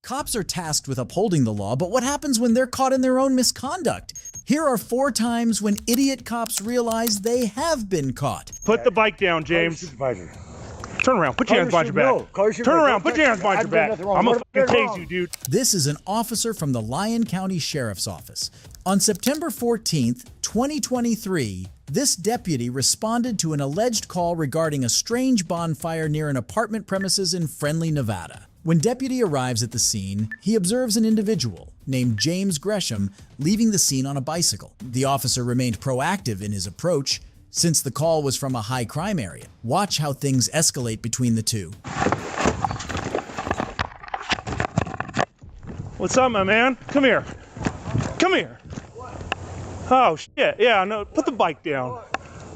Cops are tasked with upholding the law, but what happens when they're caught in their own misconduct? Here are 4 times when idiot cops realize they have been caught. Put the bike down, James. Turn around, put your hands behind your back. Turn around, put your hands behind your back. I'm gonna fucking tase you, dude. This is an officer from the Lyon County Sheriff's Office. On September 14th, 2023, this deputy responded to an alleged call regarding a strange bonfire near an apartment premises in Friendly, Nevada. When deputy arrives at the scene, he observes an individual named James Gresham leaving the scene on a bicycle. The officer remained proactive in his approach since the call was from a high crime area. Watch how things escalate between the two. What's up, my man? Come here. Come here. Oh, shit. Yeah, no, put the bike down.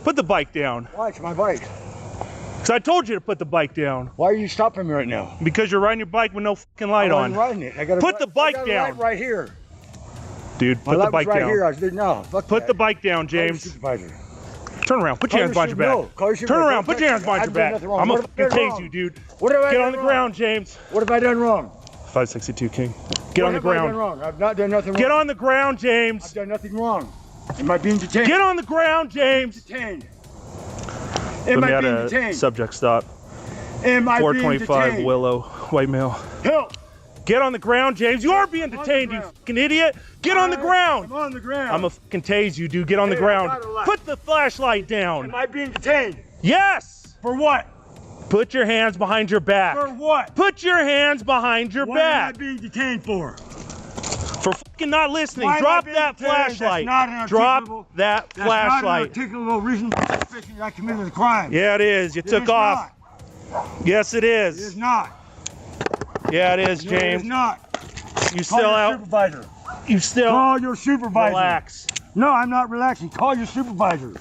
Put the bike down. Why? It's my bike. Because I told you to put the bike down. Why are you stopping me right now? Because you're riding your bike with no fucking light on. I'm riding it. Put the bike down. I got a light right here. Dude, put the bike down. Here. No, put the bike down, James. Supervisor. Turn around, put your hands behind your back. Turn around, put your hands behind your back. I'm gonna fucking tase you, dude. Get on the ground, James. What have I done wrong? 562 King. Get on the ground. What have I done wrong? I've not done nothing wrong. Get on the ground, James. I've done nothing wrong. Am I being detained? Get on the ground, James. Detained. Am I being detained? Subject stop. Am I being detained? 425 Willow, white male. Help! Get on the ground, James. You are being detained, you fucking idiot. Get on the ground. I'm on the ground. I'm gonna fucking tase you, dude. Get on the ground. Put the flashlight down. Am I being detained? Yes. For what? Put your hands behind your back. For what? Put your hands behind your back. What am I being detained for? For fucking not listening. Why Drop am I that being detained? flashlight. That's not Drop that flashlight. That's not an articulable reason for suspicion that I committed a crime. Yeah, it is. You took off. Yes, it is. It is not. Yeah, it is, It James. is not. You still out? Supervisor. You still Call your supervisor. relax. No, I'm not relaxing. Call your supervisor.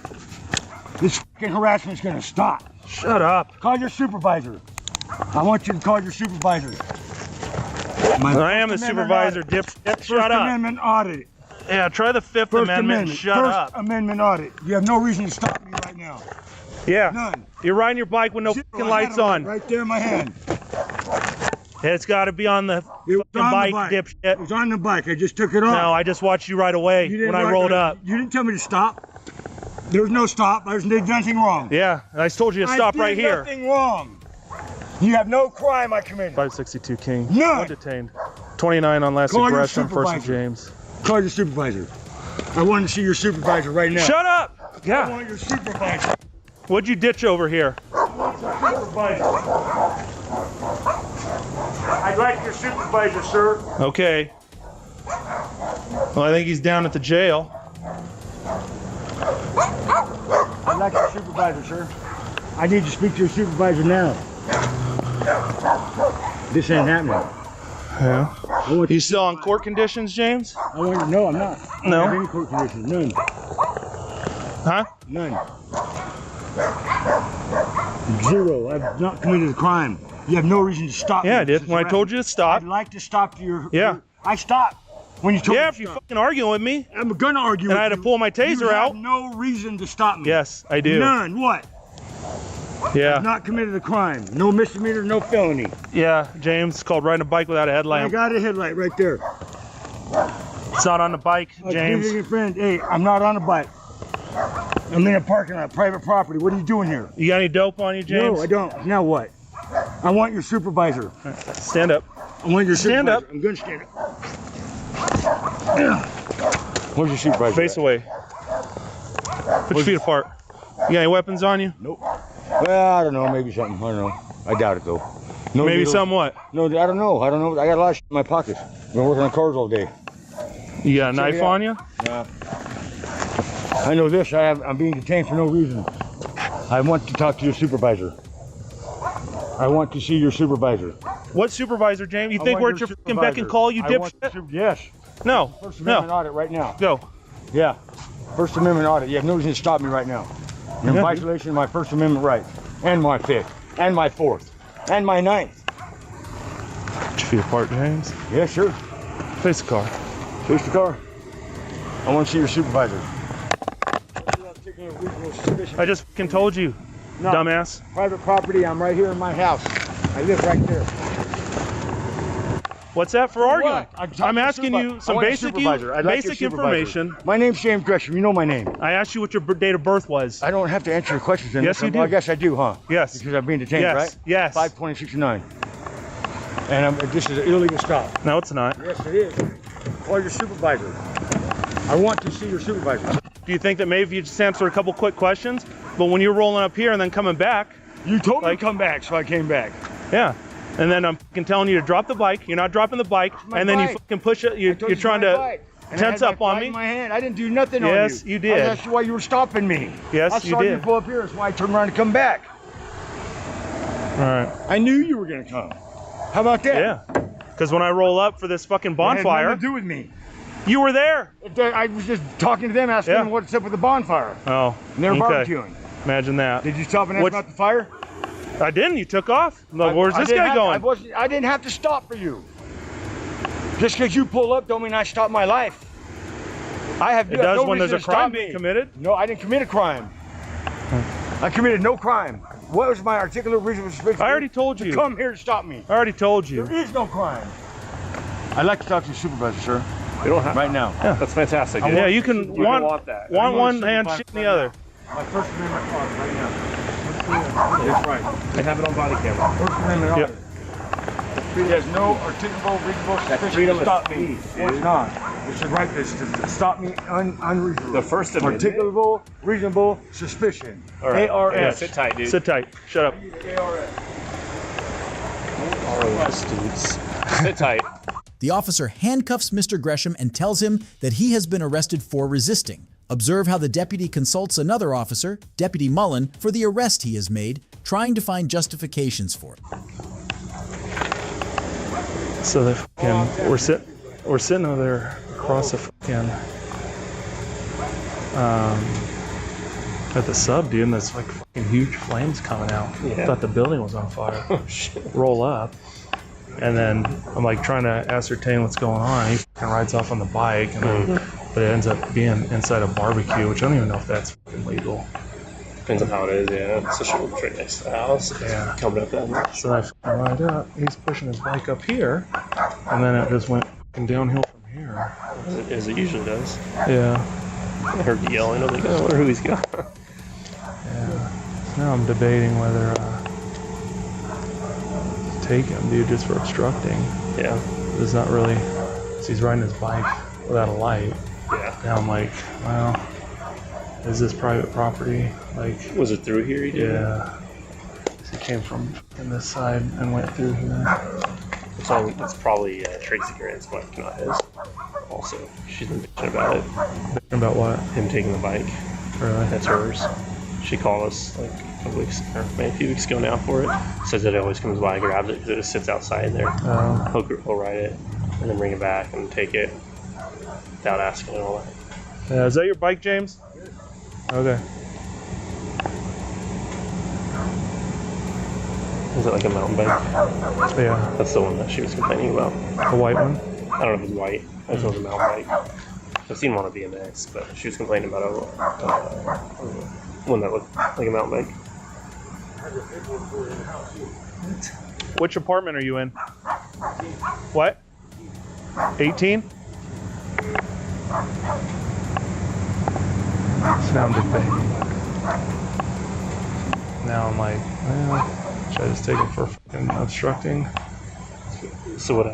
This fucking harassment's gonna stop. Shut up. Call your supervisor. I want you to call your supervisor. I am the supervisor, dipshit. Shut First up. Amendment audit. Yeah, try the Fifth Amendment. Shut up. First Amendment audit. You have no reason to stop me right now. Yeah. None. You're riding your bike with no Zero. fucking I had lights it on. Right there in my hand. It's got to be on the fucking bike, dipshit. It was on the bike. I just took it off. No, I just watched you right away when I rolled up. You didn't tell me to stop. There was no stop. I did nothing wrong. Yeah, I told you to stop right here. I did nothing wrong. You have no crime I committed. 562 King. None. One detained. 29 on last aggression, first of James. Call your supervisor. I want to see your supervisor right now. Shut up! I Yeah. want your supervisor. What'd you ditch over here? I want your supervisor. I'd like your supervisor, sir. Okay. Well, I think he's down at the jail. I'd like your supervisor, sir. I need to speak to your supervisor now. This ain't happening. Yeah. I want You still on court conditions, James? no, I'm not. No? I don't have any court conditions. None. Huh? None. Zero. I've not committed a crime. You have no reason to stop me. Yeah, I did. When I told you to stop. I'd like to stop your... Yeah. I stopped when you told me Yeah, to if you're stop. fucking arguing with me. I'm gonna argue And with I had to you. pull my taser You out. have no reason to stop me. Yes, I do. None. What? Yeah. I've not committed a crime. No misdemeanor, no felony. Yeah, James, it's called riding a bike without a I headlamp. got a headlight right there. It's not on the bike, James. Your friend. Hey, I'm not on a bike. I'm in a parking lot, private property. What are you doing here? You got any dope on you, James? No, I don't. Now what? I want your supervisor. Stand up. I want your Stand supervisor. up. I'm gonna stand up. Where's your supervisor? Face away. Put your feet apart. You got any weapons on you? Nope. Well, I don't know. Maybe something. I don't know. I doubt it though. No Maybe needles. something what? No, I don't know. I don't know. I got a lot of shit in my pockets. I've been working on cars all day. You got a knife on you? Nah. I know this. I'm being detained for no reason. I want to talk to your supervisor. I want to see your supervisor. What supervisor, James? You think we're at your fucking beck and call, you dipshit? Yes. No. First Amendment audit right now. Go. Yeah. First Amendment audit. You have no reason to stop me right now. You're in violation of my First Amendment right. And my Fifth. And my Fourth. And my Ninth. Put your feet apart, James. Yeah, sure. Face the car. Face the car. I want to see your supervisor. I just fucking told you, dumbass. Private property. I'm right here in my house. I live right there. What's that for arguing? What? I'm asking you some basic information. My name's James Gresham. You know my name. I asked you what your date of birth was. I don't have to answer your questions. Yes, you do. Well, I guess I do, huh? Yes. Because I'm being detained, Yes. right? Yes. 5/20/69. And this is an illegal stop. No, it's not. Yes, it is. Call your supervisor. I want to see your supervisor. Do you think that maybe you just answered a couple quick questions, but when you're rolling up here and then coming back, You told me to come back, so I came back. yeah, and then I'm fucking telling you to drop the bike, you're not dropping the bike, and then you bike. fucking push it, you're trying to tense up on me. In my hand. I didn't do nothing on you. Yes, you did. I asked you why you were stopping me. Yes, I you saw you did. pull up here. That's why I turned around to come back. All right. I knew you were going to come. How about that? Yeah, because when I roll up for this fucking It had bonfire, nothing to do with me. you were there. I was just talking to them, asking Yeah. them what's up with the bonfire. Oh, And they were okay. barbecuing. Imagine that. Did you stop and ask What's- about the fire? I didn't. You took off. Like, where's this guy going? I didn't have to stop for you. Just because you pull up don't mean I stop my life. I have It no does reason when there's a to crime stop being me. committed. No, I didn't commit a crime. I committed no crime. What was my articulate reason for suspicion? I already told to you. come here to stop me. I already told you. There is no crime. I'd like to talk to your supervisor, sir. We don't have Right now. Yeah. That's fantastic. Yeah, you can You want want that. want I one want hand, to shit in the other. My First Amendment clause right now. That's right. I have it on body camera. First Amendment Yep. order. It has no articulable, reasonable suspicion freedom to of stop me. speech, No, it's dude. not. It should write this to stop me unreasonable. The First Amendment. Articulable, reasonable suspicion. All right. ARS. Yeah, sit tight, dude. Sit tight. Shut up. ARS. dudes. Sit tight. The officer handcuffs Mr. Gresham and tells him that he has been arrested for resisting. Observe how the deputy consults another officer, Deputy Mullen, for the arrest he has made, trying to find justifications for it. So they fucking we're sitting over there across the fucking at the sub, dude, and there's like fucking huge flames coming out. Yeah. Thought the building was on fire. Oh shit. Roll up, and then I'm like trying to ascertain what's going on. He fucking rides off on the bike, and then, but it ends up being inside a barbecue, which I don't even know if that's fucking legal. Depends on how it is, yeah. It's a short right next to the house. Yeah. Coming up that much. So I fucking ride up. He's pushing his bike up here, and then it just went fucking downhill from here. As it usually does. Yeah. I heard you yelling. I was like, I wonder who he's got. Yeah. Now I'm debating whether to take him, dude, just for obstructing. Yeah. It's not really. So he's riding his bike without a light. Yeah. Now I'm like, well, is this private property? Like, Was it through here he did? yeah. He came from this side and went through here. It's probably Tracy Grant's bike, not his. Also, she's been bitching about it. About what? Him taking the bike. Really? That's hers. She called us like a couple weeks, or maybe a few weeks ago now for it. Says that it always comes by, grabs it because it just sits outside there. He'll ride it and then bring it back and take it without asking and all that. Yeah, is that your bike, James? Okay. Is it like a mountain bike? Yeah. That's the one that she was complaining about. The white one? I don't know if it's white. I just know it's a mountain bike. I've seen one on BMX, but she was complaining about one that looked like a mountain bike. Which apartment are you in? What? 18? So now I'm debating. Now I'm like, well, should I just take him for fucking obstructing? So what?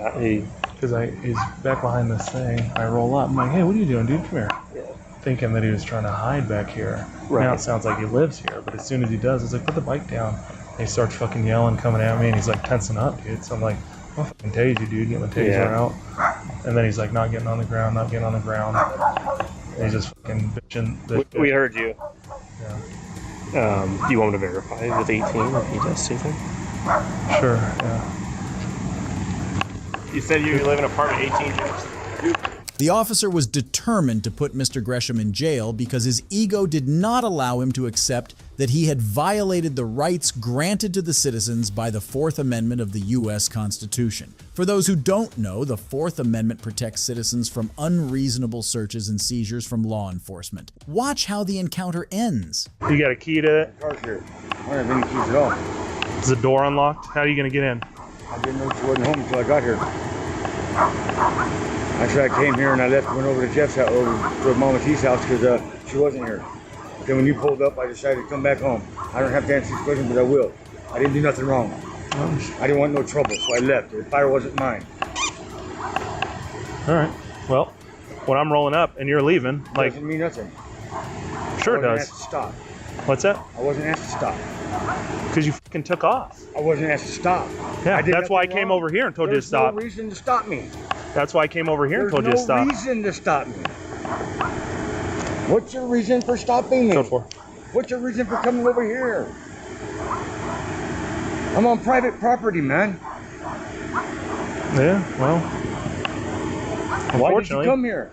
Because he's back behind this thing. I roll up. I'm like, hey, what are you doing, dude? Come here. Yeah. Thinking that he was trying to hide back here. Right. Now it sounds like he lives here, but as soon as he does, it's like, put the bike down. And he starts fucking yelling, coming at me, and he's like tensing up, dude. So I'm like, I'll fucking tase you, dude. Get my taser out. And then he's like, not getting on the ground, not getting on the ground. And he's just fucking bitching. We heard you. Yeah. Do you want me to verify with 18 if he does anything? Sure, yeah. You said you live in apartment 18. The officer was determined to put Mr. Gresham in jail because his ego did not allow him to accept that he had violated the rights granted to the citizens by the Fourth Amendment of the U.S. Constitution. For those who don't know, the Fourth Amendment protects citizens from unreasonable searches and seizures from law enforcement. Watch how the encounter ends. You got a key to it? Car's here. I don't have any keys at all. Is the door unlocked? How are you going to get in? I didn't know she wasn't home until I got here. Actually, I came here and I went over to Jeff's house, over to Mama T's house because she wasn't here. Then when you pulled up, I decided to come back home. I don't have to answer this question, but I will. I didn't do nothing wrong. I didn't want no trouble, so I left. The fire wasn't mine. All right. Well, when I'm rolling up and you're leaving, like, Doesn't mean nothing. sure it I wasn't does. asked to stop. What's that? I wasn't asked to stop. Because you fucking took off. I wasn't asked to stop. Yeah, I did that's why I nothing came wrong. over here and told you to There's stop. no reason to stop me. That's why I came over here and There's told you to stop. no reason to stop me. What's your reason for stopping me? Code 4. What's your reason for coming over here? I'm on private property, man. Yeah, well. Why did you Unfortunately. come here?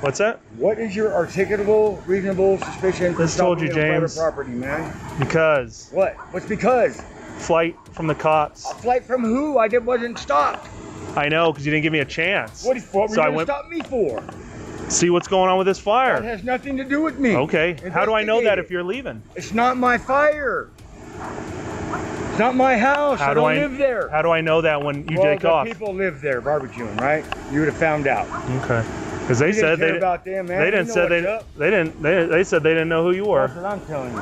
What's that? What is your articulable, reasonable suspicion for Just told stopping you, me on James. private property, man? Because What? What's because? flight from the cops. A flight from who? Wasn't stopped. I know, because you didn't give me a chance. What were So I you going went- to stop me for? See what's going on with this That fire. has nothing to do with me. Okay. How do I know that Investigate if you're leaving? it. It's not my fire. It's not my house. I don't live there. How do I know that when you well, take the off? people live there barbecuing, right? You would have found out. Okay. Because they You said didn't care they about them, man. they You didn't know say what's they up. they didn't they said they didn't know who you were. That's what I'm telling you.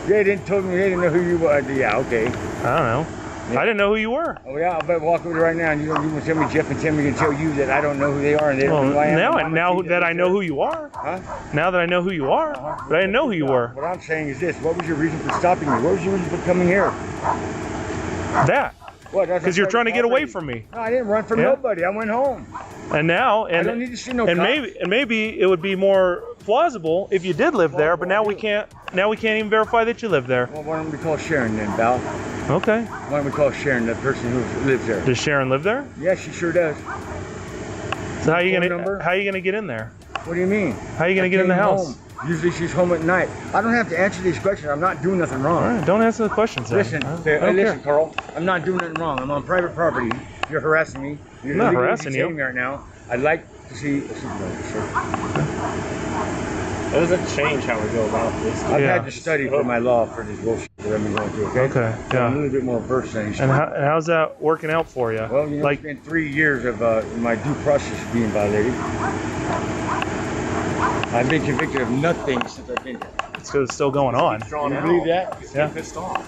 They didn't tell me they didn't know who you were. Yeah, okay. I don't know. Yeah. I didn't know who you were. Oh yeah, I better walk over right now and you want to tell me Jeff and Timmy can tell you that I don't know who they are and they don't know who I am. Now and now Mama T that I lives know there. who you are. Huh? Now that I know who you are. But I didn't know who you were. What I'm saying is this: what was your reason for stopping me? What was your reason for coming here? That. What? Because you're trying to get away from me. No, I didn't run from Yeah. nobody. I went home. And now I don't need to see no and cops. maybe it would be more plausible if you did live there, but now we can't even verify that you live there. Well, why don't we call Sharon then, Val? Okay. Why don't we call Sharon, the person who lives there? Does Sharon live there? Yeah, she sure does. So how are you Phone gonna number? get in there? What do you mean? How are you gonna I get in the came house? home. Usually she's home at night. I don't have to answer these questions. I'm not doing nothing wrong. All right, don't answer the questions then. Listen, I don't listen, care. Carl. I'm not doing nothing wrong. I'm on private property. You're harassing me. You're I'm not illegally harassing you. detaining me right now. I'd like to see a supervisor, sir. That doesn't change how we go about this. I've Yeah. had to study for my law for this bullshit that I've been going through, okay? Okay, So I'm a yeah. little bit more versed than you. And how's that working out for you? Well, you know, like, it's been 3 years of my due process being violated. I've been convicted of nothing since I've been here. it's 'cause it's still going on. Drawn You out. believe that? You Yeah. get pissed off.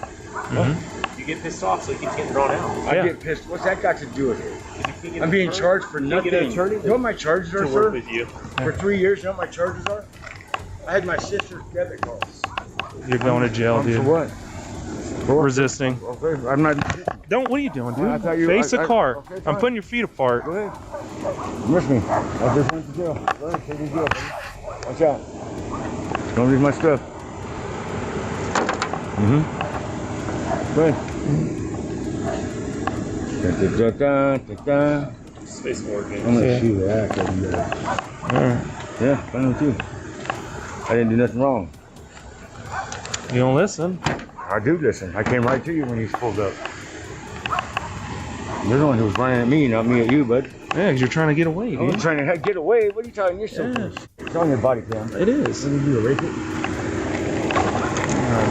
Mhm. You get pissed off, so it keeps getting drawn out. I Yeah. get pissed. What's that got to do with it? You can't get I'm an being attorney- charged for you can't nothing. get an attorney You know what my charges are, to work sir? with you. For 3 years, you know what my charges are? I had my sister's debit card. You're going to jail, For dude. what? Resisting. Okay, I'm not. Don't. What are you doing, I dude? thought you- Face the car. okay, I'm fine. putting your feet apart. Go ahead. You miss me. I just went to jail. Go ahead, take the jail, buddy. Watch out. Don't leave my stuff. Mm-hmm. Go ahead. Da-da-da-da-da-da. Space working. I'm gonna Yeah. shoot the ass out of you guys. All right. Yeah, fine with you. I didn't do nothing wrong. You don't listen. I do listen. I came right to you when you pulled up. You're the one who was running at me, not me at you, bud. Yeah, 'cause you're trying to get away, I was dude. trying to get away. What are you talking? You're so Yeah. It's on your body cam. It is. What did you do, erase it?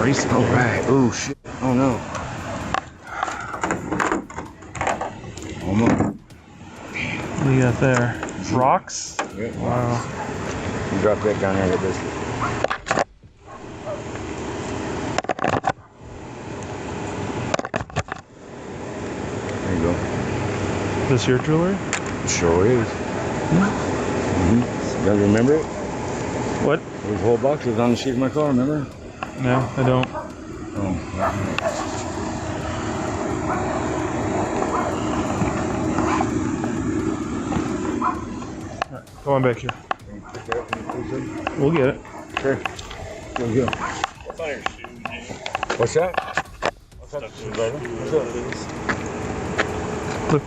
Racing. All right. Oh, shit. Oh, no. Almost. What do you got there? Rocks? Yeah. Wow. You drop that down there with this. There you go. Is this your jewelry? Sure is. Mm-hmm. You guys remember it? What? Those whole box was on the seat of my car, remember? No, I don't. Oh. Come on back here. We'll get it. Sure. There you go. What's on your shoe, James? What's that? What's that, brother? What's up? Look.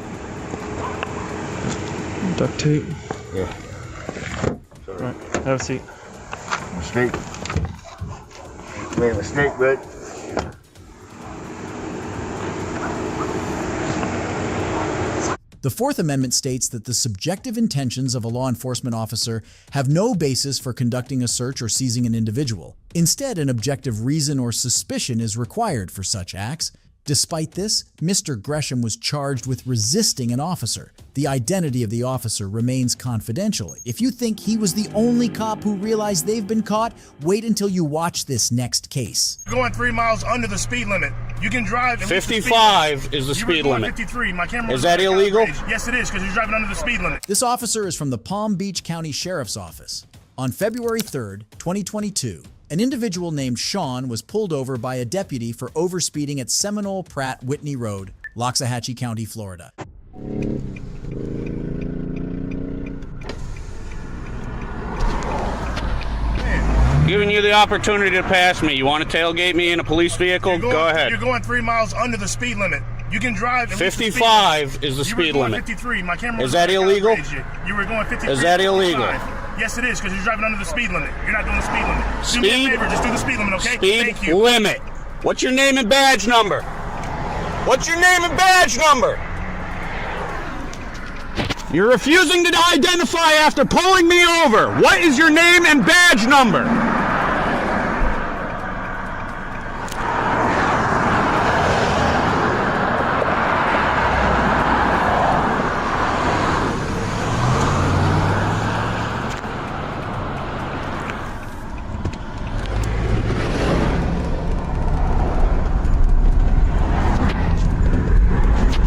Duct tape. Yeah. All right, have a seat. Mistake. Made a mistake, bud. The Fourth Amendment states that the subjective intentions of a law enforcement officer have no basis for conducting a search or seizing an individual. Instead, an objective reason or suspicion is required for such acts. Despite this, Mr. Gresham was charged with resisting an officer. The identity of the officer remains confidential. If you think he was the only cop who realized they've been caught, wait until you watch this next case. You're going 3 miles under the speed limit. You can drive. 55 is the speed limit. 53. My camera is that illegal? Yes, it is, because you're driving under the speed limit. This officer is from the Palm Beach County Sheriff's Office. On February 3rd, 2022, an individual named Sean was pulled over by a deputy for overspeeding at Seminole Pratt Whitney Road, Loxahatchee County, Florida. Giving you the opportunity to pass me. You want to tailgate me in a police vehicle? Go ahead. You're going 3 miles under the speed limit. You can drive. 55 is the speed limit. 53. My camera is that illegal? You were going 53. Is that illegal? Yes, it is, because you're driving under the speed limit. You're not doing the speed limit. Speed, do me a favor, just do the speed limit, okay? Speed Thank you. limit. What's your name and badge number? What's your name and badge number? You're refusing to identify after pulling me over. What is your name and badge number?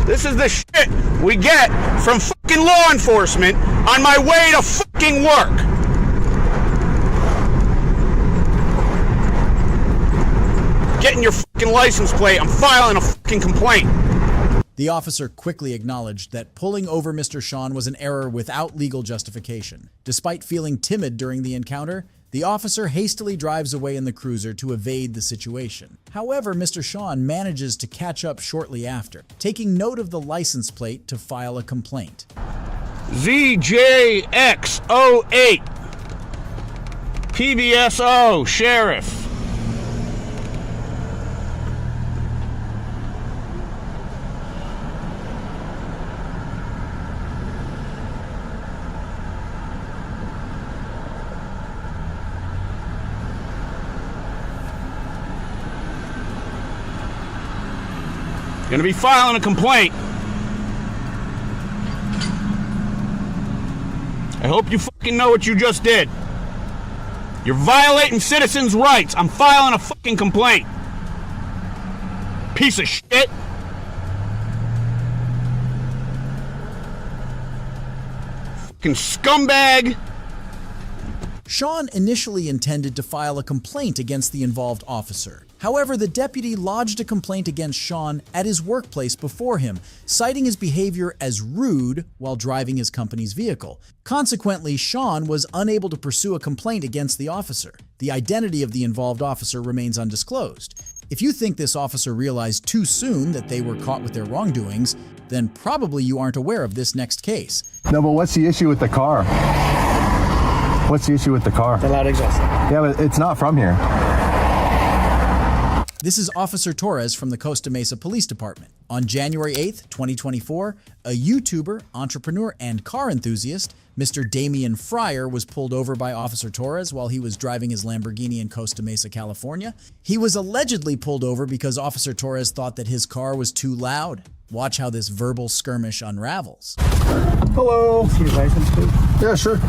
This is the shit we get from fucking law enforcement on my way to fucking work. Getting your fucking license plate, I'm filing a fucking complaint. The officer quickly acknowledged that pulling over Mr. Sean was an error without legal justification. Despite feeling timid during the encounter, the officer hastily drives away in the cruiser to evade the situation. However, Mr. Sean manages to catch up shortly after, taking note of the license plate to file a complaint. ZJX08 PBSO Sheriff. Gonna be filing a complaint. I hope you fucking know what you just did. You're violating citizens' rights. I'm filing a fucking complaint. Piece of shit. Fucking scumbag. Sean initially intended to file a complaint against the involved officer. However, the deputy lodged a complaint against Sean at his workplace before him, citing his behavior as rude while driving his company's vehicle. Consequently, Sean was unable to pursue a complaint against the officer. The identity of the involved officer remains undisclosed. If you think this officer realized too soon that they were caught with their wrongdoings, then probably you aren't aware of this next case. No, but what's the issue with the car? What's the issue with the car? The loud exhaust. Yeah, but it's not from here. This is Officer Torres from the Costa Mesa Police Department. On January 8th, 2024, a YouTuber, entrepreneur, and car enthusiast, Mr. Damian Fryer, was pulled over by Officer Torres while he was driving his Lamborghini in Costa Mesa, California. He was allegedly pulled over because Officer Torres thought that his car was too loud. Watch how this verbal skirmish unravels. Hello. See your license, please? Yeah, sure.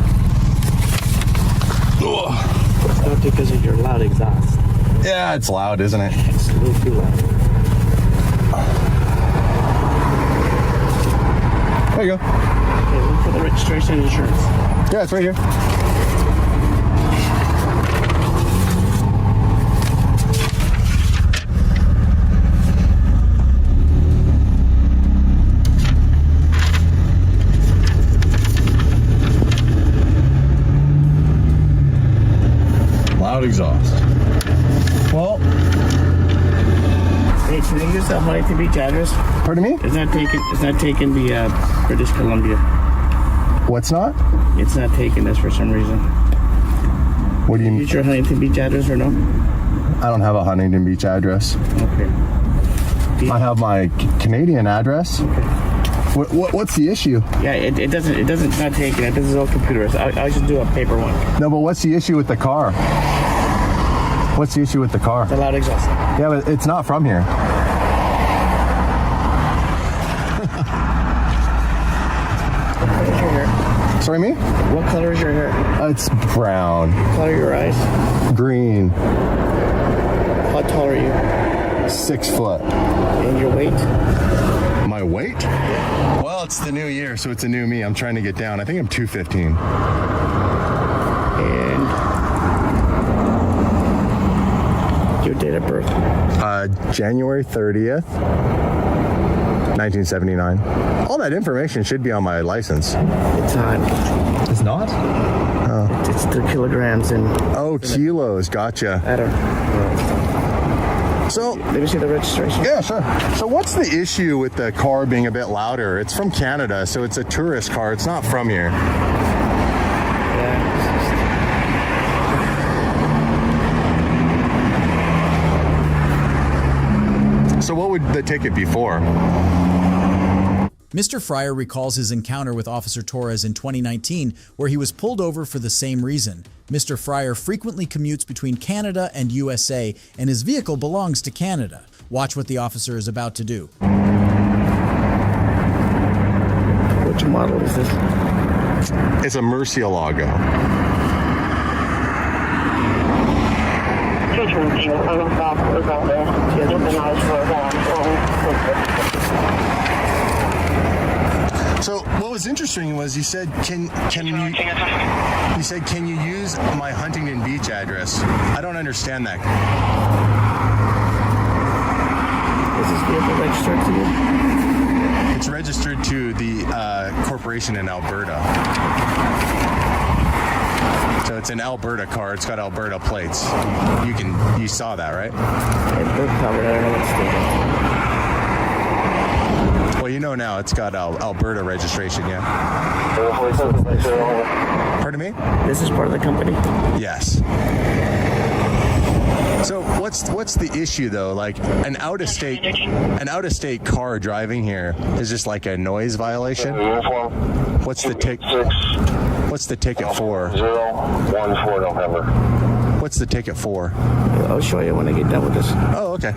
It's not because of your loud exhaust. Yeah, it's loud, isn't it? It's a little too loud. There you go. Okay, look for the registration and insurance. Yeah, it's right here. Loud exhaust. Well, Hey, can I use the Huntington Beach address? pardon me? It's not taking the British Columbia. What's not? It's not taking this for some reason. What do you mean? Use your Huntington Beach address or no? I don't have a Huntington Beach address. Okay. I have my Canadian address. What's the issue? Yeah, it doesn't. It's not taking it. This is all computers. I should do a paper one. No, but what's the issue with the car? What's the issue with the car? The loud exhaust. Yeah, but it's not from here. Sorry, me? What color is your hair? It's brown. What color are your eyes? Green. How tall are you? 6 foot. And your weight? My weight? Well, it's the new year, so it's a new me. I'm trying to get down. I think I'm 215. And your date of birth? January 30th, 1979. All that information should be on my license. It's not. It's not? It's the kilograms and. Oh, kilos. Gotcha. I don't. So, Let me see the registration. yeah, sure. So what's the issue with the car being a bit louder? It's from Canada, so it's a tourist car. It's not from here. So what would the ticket be for? Mr. Fryer recalls his encounter with Officer Torres in 2019, where he was pulled over for the same reason. Mr. Fryer frequently commutes between Canada and USA, and his vehicle belongs to Canada. Watch what the officer is about to do. Which model is this? It's a Murcielago. So what was interesting was you said, can you use my Huntington Beach address? I don't understand that. Is this vehicle registered to you? It's registered to the corporation in Alberta. So it's an Alberta car. It's got Alberta plates. You saw that, right? It's both covered. I don't know what state. Well, you know now it's got Alberta registration, yeah? Pardon me? This is part of the company. Yes. So what's the issue though? Like an out of state car driving here is just like a noise violation? What's the ticket for? 014 November. What's the ticket for? I'll show you when I get done with this. Oh, okay.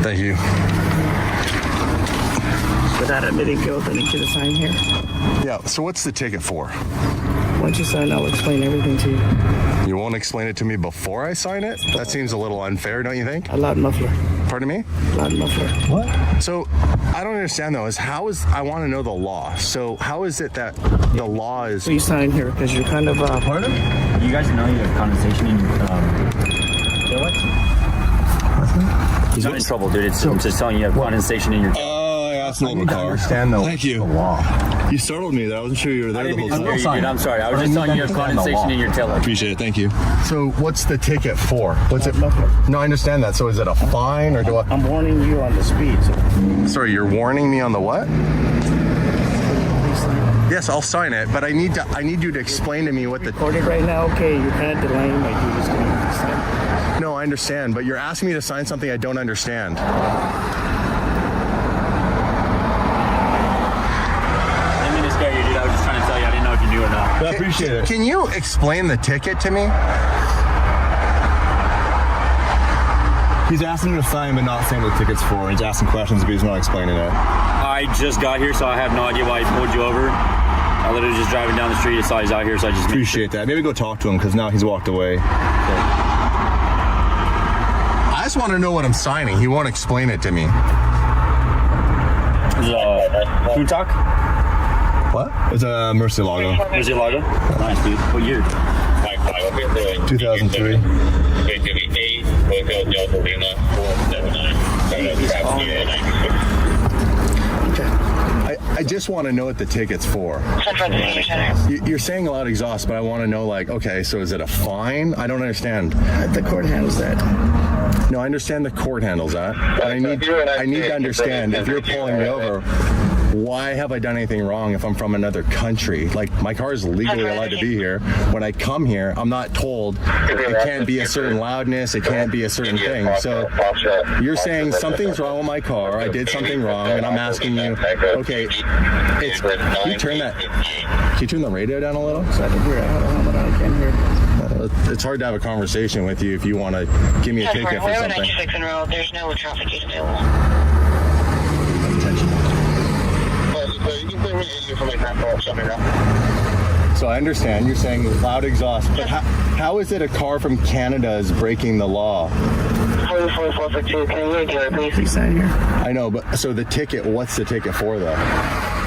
Thank you. Without admitting guilt, I need you to sign here. Yeah, so what's the ticket for? Once you sign, I'll explain everything to you. You won't explain it to me before I sign it? That seems a little unfair, don't you think? A loud muffler. Pardon me? Loud muffler. What? So, I don't understand though, I want to know the law. So, how is it that the law is... Please sign here, because you're kind of... Pardon? You guys know you have condensation in your... what? He's not in trouble, dude. I'm just telling you, you have condensation in your... Oh, I asked him the car. Understand though. Thank you. The law. You startled me there. I wasn't sure you were there the whole time. I'm sorry. I was just telling you, you have condensation in your tail light. Appreciate it. Thank you. So, what's the ticket for? What's it? No, I understand that. So, is it a fine or do I? I'm warning you on the speed. So. Sorry, you're warning me on the what? Yes, I'll sign it, but I need you to explain to me what the... Recorded right now, okay, you're kind of delaying my duties going to sign. No, I understand, but you're asking me to sign something I don't understand. I didn't mean to scare you, dude. I was just trying to tell you. I didn't know if you knew or not. I appreciate it. Can you explain the ticket to me? He's asking me to sign, but not saying what the ticket's for. He's asking questions, but he's not explaining it. I just got here, so I have no idea why he pulled you over. I literally just driving down the street. I saw he's out here, so I just... Appreciate that. Maybe go talk to him, because now he's walked away. I just want to know what I'm signing. He won't explain it to me. Is it food talk? What? It's a Murcielago. Murcielago? Nice, dude. What year? 2003. I just want to know what the ticket's for. You're saying a lot of exhaust, but I want to know, like, okay, so is it a fine? I don't understand. The court handles that. No, I understand the court handles that. But I need to understand, if you're pulling me over, Why have I done anything wrong if I'm from another country? Like, my car is legally allowed to be here. When I come here, I'm not told it can't be a certain loudness, it can't be a certain thing. So you're saying something's wrong with my car, I did something wrong, and I'm asking you, okay, can you turn the radio down a little? I can hear it. I can't hear it. It's hard to have a conversation with you if you want to give me a ticket for something. There's no traffic gate available. So I understand you're saying loud exhaust, but how is it a car from Canada is breaking the law? 4442, can you do it, please? Please sign here. I know, but so the ticket, what's the ticket for though?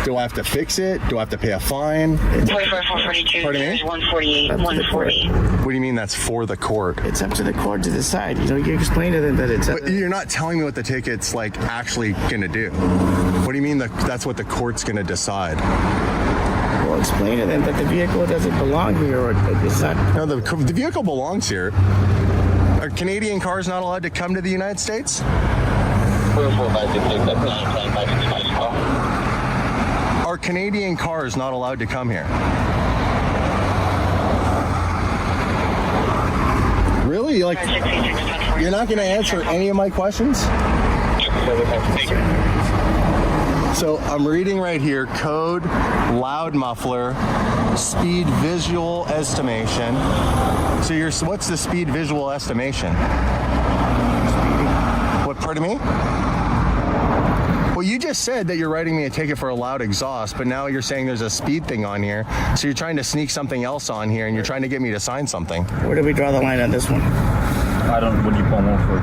Do I have to fix it? Do I have to pay a fine? 44442, Pardon me? there's 148, 140. What do you mean that's for the court? It's up to the court to decide. You know, you explain to them that it's. But you're not telling me what the ticket's like actually gonna do. What do you mean that's what the court's gonna decide? Well, explain to them that the vehicle doesn't belong here, or it's not. No, the vehicle belongs here. Are Canadian cars not allowed to come to the United States? Are Canadian cars not allowed to come here? Really? Like, you're not going to answer any of my questions? So I'm reading right here, code, loud muffler, speed visual estimation. So what's the speed visual estimation? What, pardon me? Well, you just said that you're writing me a ticket for a loud exhaust, but now you're saying there's a speed thing on here. So you're trying to sneak something else on here, and you're trying to get me to sign something. Where do we draw the line on this one? What do you pull more for?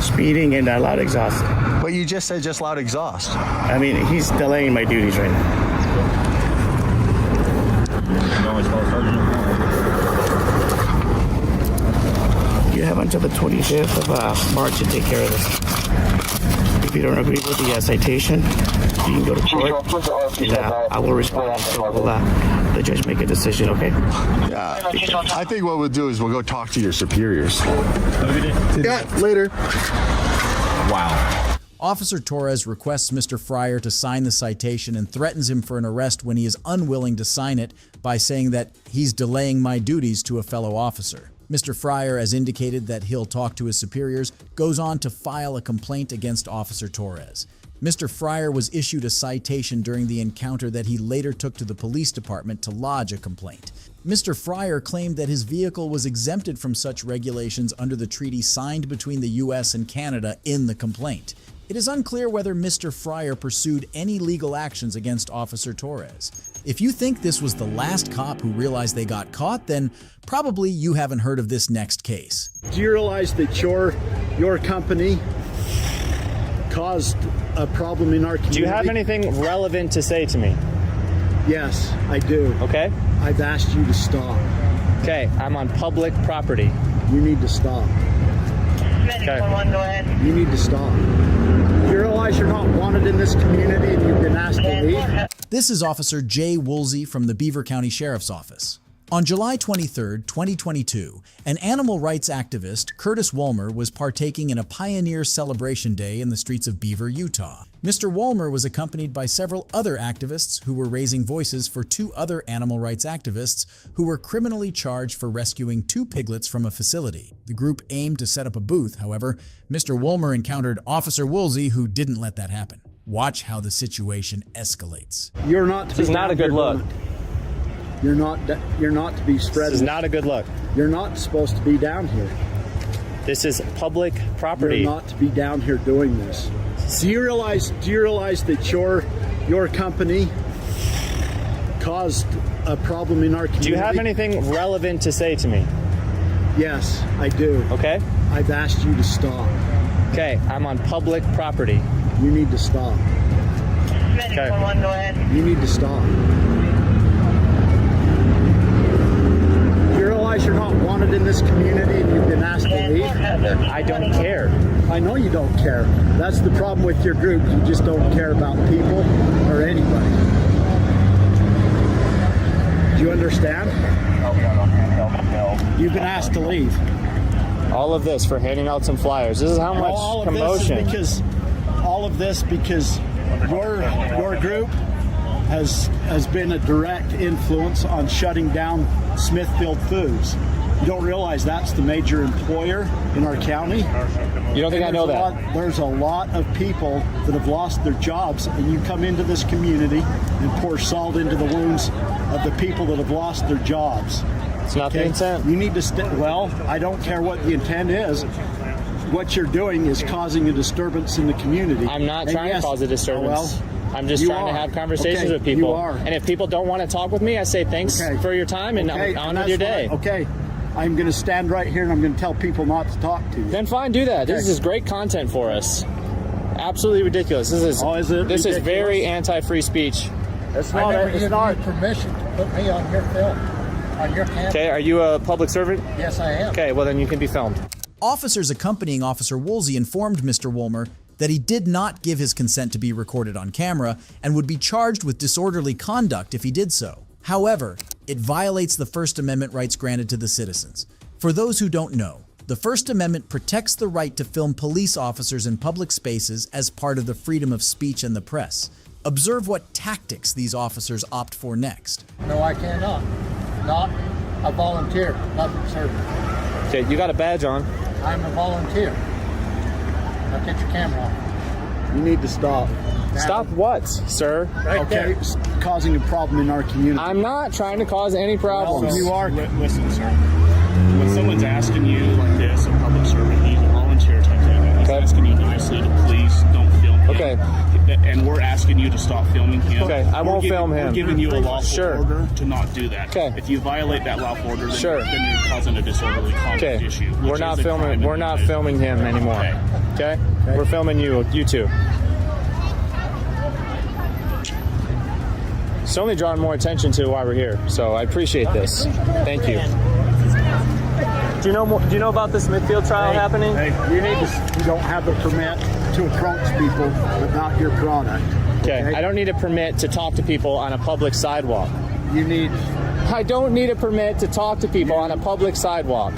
Speeding and loud exhaust. But you just said just loud exhaust. I mean, he's delaying my duties right now. You have until the 25th of March to take care of this. If you don't agree with the citation, you can go to court, and I will respond. So we'll, the judge make a decision, okay? I think what we'll do is we'll go talk to your superiors. Have a good day. Yeah, later. Wow. Officer Torres requests Mr. Fryer to sign the citation and threatens him for an arrest when he is unwilling to sign it by saying that he's delaying my duties to a fellow officer. Mr. Fryer, as indicated that he'll talk to his superiors, goes on to file a complaint against Officer Torres. Mr. Fryer was issued a citation during the encounter that he later took to the police department to lodge a complaint. Mr. Fryer claimed that his vehicle was exempted from such regulations under the treaty signed between the U.S. and Canada in the complaint. It is unclear whether Mr. Fryer pursued any legal actions against Officer Torres. If you think this was the last cop who realized they got caught, then probably you haven't heard of this next case. Do you realize that your company caused a problem in our community? Do you have anything relevant to say to me? Yes, I do. Okay. I've asked you to stop. Okay, I'm on public property. You need to stop. Okay. Go ahead. You need to stop. You realize you're not wanted in this community and you've been asked to leave? This is Officer Jay Woolsey from the Beaver County Sheriff's Office. On July 23, 2022, an animal rights activist, Curtis Woolmer, was partaking in a Pioneer Celebration Day in the streets of Beaver, Utah. Mr. Woolmer was accompanied by several other activists who were raising voices for two other animal rights activists who were criminally charged for rescuing 2 piglets from a facility. The group aimed to set up a booth, however, Mr. Woolmer encountered Officer Woolsey, who didn't let that happen. Watch how the situation escalates. You're not. This is not a good look. You're not to be spreading. This is not a good look. You're not supposed to be down here. This is public property. You're not to be down here doing this. Do you realize that your company caused a problem in our community? Do you have anything relevant to say to me? Yes, I do. Okay. I've asked you to stop. Okay, I'm on public property. You need to stop. Okay. Go ahead. You need to stop. You realize you're not wanted in this community and you've been asked to leave? I don't care. I know you don't care. That's the problem with your group. You just don't care about people or anybody. Do you understand? You've been asked to leave. All of this for handing out some flyers. This is how much all of commotion. All of this because Your group has been a direct influence on shutting down Smithfield Foods. You don't realize that's the major employer in our county? You don't think I know that? There's a lot of people that have lost their jobs, and you come into this community and pour salt into the wounds of the people that have lost their jobs. It's not the intent. You need to well, I don't care what the intent is. What you're doing is causing a disturbance in the community. I'm not trying to cause a disturbance. I'm just trying to have conversations with people. You are. And if people don't want to talk with me, I say thanks for your time and on with your day. Okay. I'm going to stand right here and I'm going to tell people not to talk to you. Then fine, do that. This is great content for us. Absolutely ridiculous. This is very anti-free speech. It's not. It's not permission to put me on your film, on your camera. Okay, are you a public servant? Yes, I am. Okay, well then you can be filmed. Officers accompanying Officer Woolsey informed Mr. Woolmer that he did not give his consent to be recorded on camera and would be charged with disorderly conduct if he did so. However, it violates the First Amendment rights granted to the citizens. For those who don't know, the First Amendment protects the right to film police officers in public spaces as part of the freedom of speech and the press. Observe what tactics these officers opt for next. No, I cannot. Not a volunteer, public servant. Okay, you got a badge on. I'm a volunteer. Now get your camera off. You need to stop. Stop what, sir? Okay, causing a problem in our community. I'm not trying to cause any problems. Well, you are. Listen, sir. When someone's asking you like this, a public servant, he's a volunteer type thing. He's asking you nicely to please don't film him. Okay. And we're asking you to stop filming him. Okay, I won't film him. We're giving you a lawful order to not do that. Okay. If you violate that lawful order, then you're causing a disorderly conduct issue. We're not filming. We're not filming him anymore. Okay. We're filming you two. It's only drawing more attention to why we're here, so I appreciate this. Thank you. Do you know about the Smithfield trial happening? You don't have the permit to approach people about your product. Okay. I don't need a permit to talk to people on a public sidewalk. I don't need a permit to talk to people on a public sidewalk.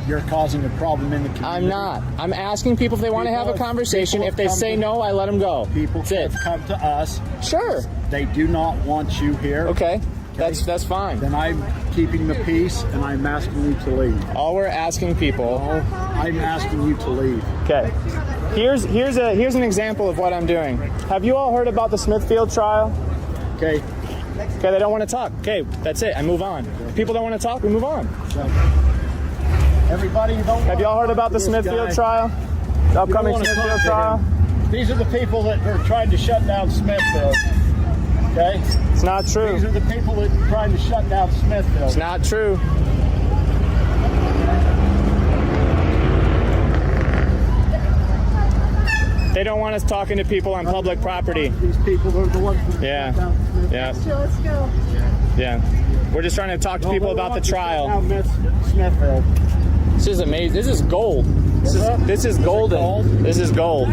You're causing a problem in the community. I'm not. I'm asking people if they want to have a conversation. If they say no, I let them go. People have come to us. Sure. They do not want you here. Okay. That's fine. Then I'm keeping the peace and I'm asking you to leave. All we're asking people. I'm asking you to leave. Okay. Here's an example of what I'm doing. Have you all heard about the Smithfield trial? Okay. Okay, they don't want to talk. Okay, that's it. I move on. If people don't want to talk, we move on. Everybody, have y'all heard about the Smithfield trial? The upcoming Smithfield trial? These are the people that are trying to shut down Smithfield. Okay? It's not true. These are the people that are trying to shut down Smithfield. It's not true. They don't want us talking to people on public property. These people are the ones that yeah. Let's go. Yeah. We're just trying to talk to people about the trial. Smithfield. This is amazing. This is gold. This is golden. This is gold.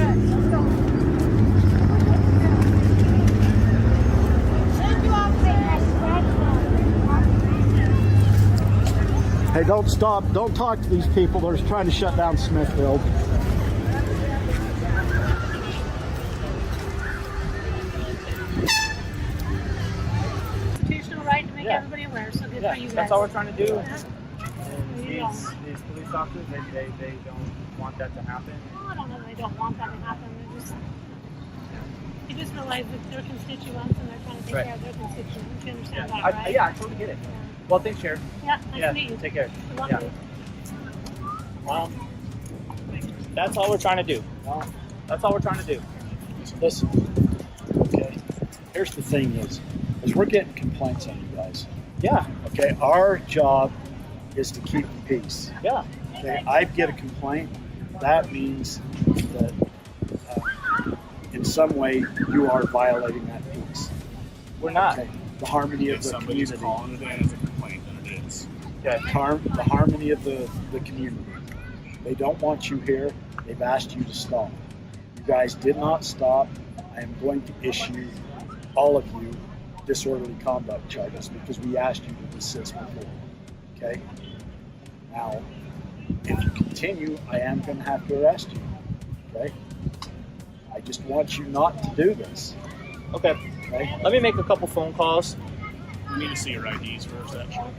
Hey, don't stop. Don't talk to these people that are trying to shut down Smithfield. Constitutional right to make everybody aware, so good for you guys. That's all we're trying to do. These police officers, they don't want that to happen. No, I don't know that they don't want that to happen. They just realize that they're constituents and they're trying to take care of their constituents. You understand that, right? Yeah, I totally get it. Well, thanks, Sheriff. Yeah, nice to meet you. Take care. Well, that's all we're trying to do. That's all we're trying to do. Listen, okay, here's the thing is we're getting complaints on you guys. Yeah. Okay, our job is to keep the peace. Yeah. Okay, I get a complaint, that means that in some way you are violating that peace. We're not. Okay. The harmony of the somebody's community. calling it in as a complaint, then it is. Okay. The harmony of the community. They don't want you here. They've asked you to stop. You guys did not stop. I am going to issue all of you disorderly conduct charges because we asked you to desist before. Okay? Now, if you continue, I am going to have to arrest you. Okay? I just want you not to do this. Okay. Let me make a couple phone calls. We need to see your IDs first, actually.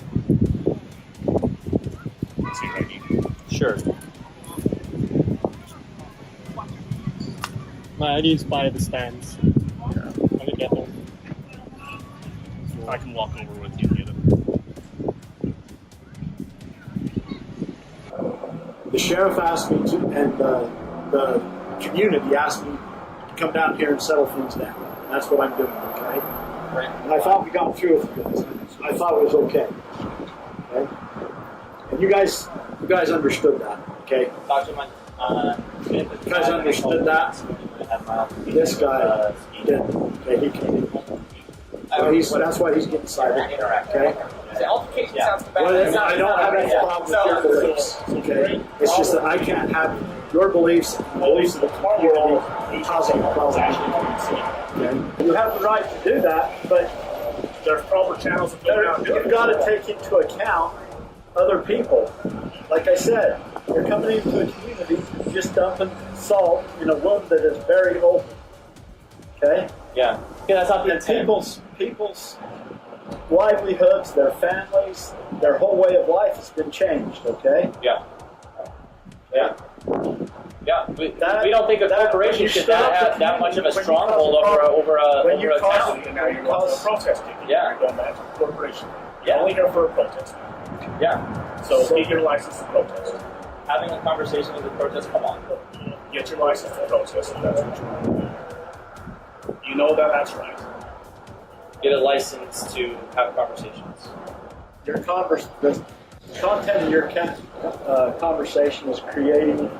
See your ID. Sure. My ID is by the stands. Let me get home. I can walk over with you and get it. The sheriff asked me to, and the community asked me to come down here and settle things down. That's what I'm doing, okay? Right. And I thought we got through with this. I thought it was okay. Okay? And you guys understood that, okay? You guys understood that? This guy didn't. Okay, he came. So that's why he's getting cited. Okay? Well, I don't have any problem with your beliefs. Okay? It's just that I can't have your beliefs and the beliefs of the community causing a problem. Okay? You have the right to do that, but There's proper channels to go down. you've got to take into account other people. Like I said, you're coming into a community just dumping salt in a wound that is very open. Okay? Yeah. Yeah, that's not the And intent. people's livelihoods, their families, their whole way of life has been changed. Okay? Yeah. Yeah. Yeah. We don't think a corporation should have that much of a stronghold over a town. Now you're going for protesting. Yeah. You're going back to the corporation. Yeah. You're only here for a protest. Yeah. So get your license to protest. Having a conversation with the protest, come on. Get your license to protest if that's what you want. You know that that's right. Get a license to have conversations. The content of your conversation is creating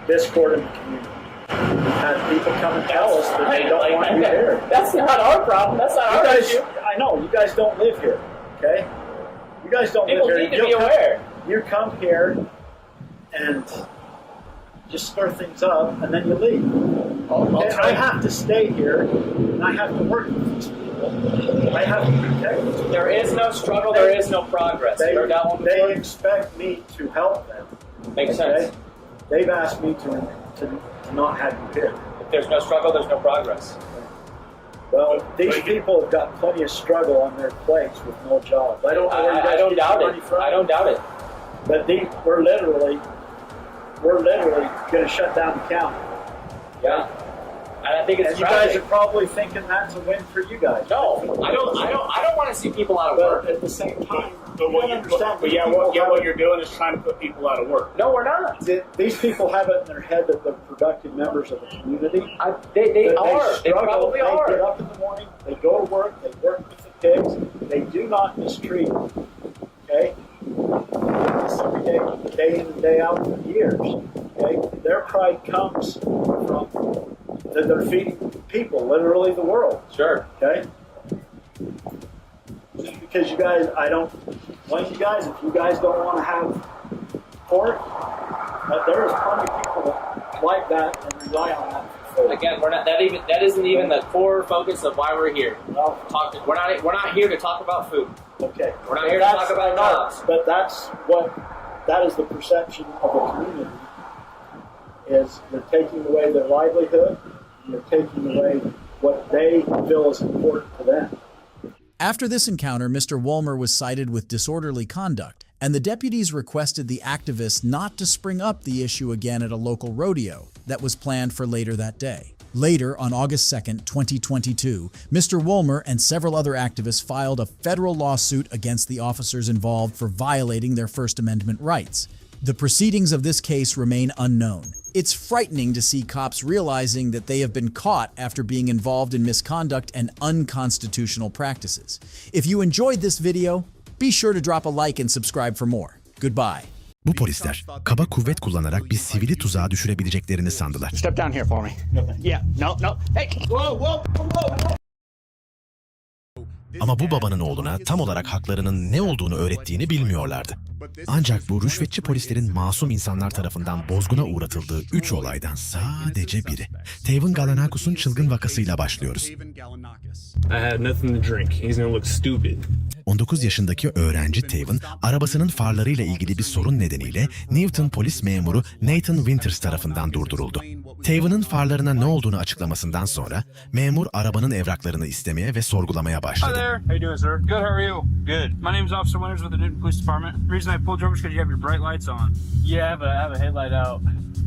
discord in the community. We've had people come and tell us that they don't want you here. That's not our problem. That's not our issue. I know, you guys don't live here, okay? You guys don't People live here. need to be aware. You come here and just stir things up, and then you leave. Okay? I have to stay here, and I have to work with these people. I have to protect them. There is no struggle. There is no progress. You heard that one before? They expect me to help them. Makes sense. They've asked me to not have you here. If there's no struggle, there's no progress. Well, these people have got plenty of struggle on their plates with no jobs. I don't know where you guys get your money from. I don't doubt it. But we're literally going to shut down the county. Yeah. And I think it's and you guys are probably thinking that's a win for you guys. No, I don't want to see people out of work. At the same time, But what you're doing is trying to put people out of work. No, we're not. These people have it in their head that they're productive members of the community. They are. They struggle. probably are. They get up in the morning, they go to work, they work with the pigs, they do not mistreat them. Okay? This every day in and day out for years. Okay? Their pride comes from that they're feeding people, literally the world. Sure. Okay? Just because you guys, I don't blame you guys. If you guys don't want to have pork, there's plenty of people that like that and rely on that for food. Again, we're not that isn't even the core focus of why we're here. Well, We're not here to talk about food. okay. We're not here to talk about jobs. But that is the perception of the community. Is you're taking away their livelihood, and you're taking away what they feel is important to them. After this encounter, Mr. Wollmer was cited with disorderly conduct, and the deputies requested the activists not to spring up the issue again at a local rodeo that was planned for later that day. Later, on August 2nd, 2022, Mr. Wollmer and several other activists filed a federal lawsuit against the officers involved for violating their First Amendment rights. The proceedings of this case remain unknown. It's frightening to see cops realizing that they have been caught after being involved in misconduct and unconstitutional practices. If you enjoyed this video, be sure to drop a like and subscribe for more. Goodbye. Bu polisler kaba kuvvet kullanarak bir sivili tuzağa düşürebileceklerini sandılar. Step down here for me. Yeah, no. Hey, whoa. Ama bu babanın oğluna tam olarak haklarının ne olduğunu öğrettiğini bilmiyorlardı. Ancak bu rüşvetçi polislerin masum insanlar tarafından bozguna uğratıldığı 3 olaydan sadece biri. Taven Galanakus'un çılgın vakasıyla başlıyoruz. I had nothing to drink. He's gonna look stupid. 19 yaşındaki öğrenci Taven, arabasının farlarıyla ilgili bir sorun nedeniyle Newton polis memuru Nathan Winters tarafından durduruldu. Taven'ın farlarına ne olduğunu açıklamasından sonra memur arabanın evraklarını istemeye ve sorgulamaya Hi başladı. there. How you doing, sir? Good. How are you? Good. My name's Officer Winters with the Newton Police Department. The reason I pulled you over is because you have your bright lights on. Yeah, I have a headlight out,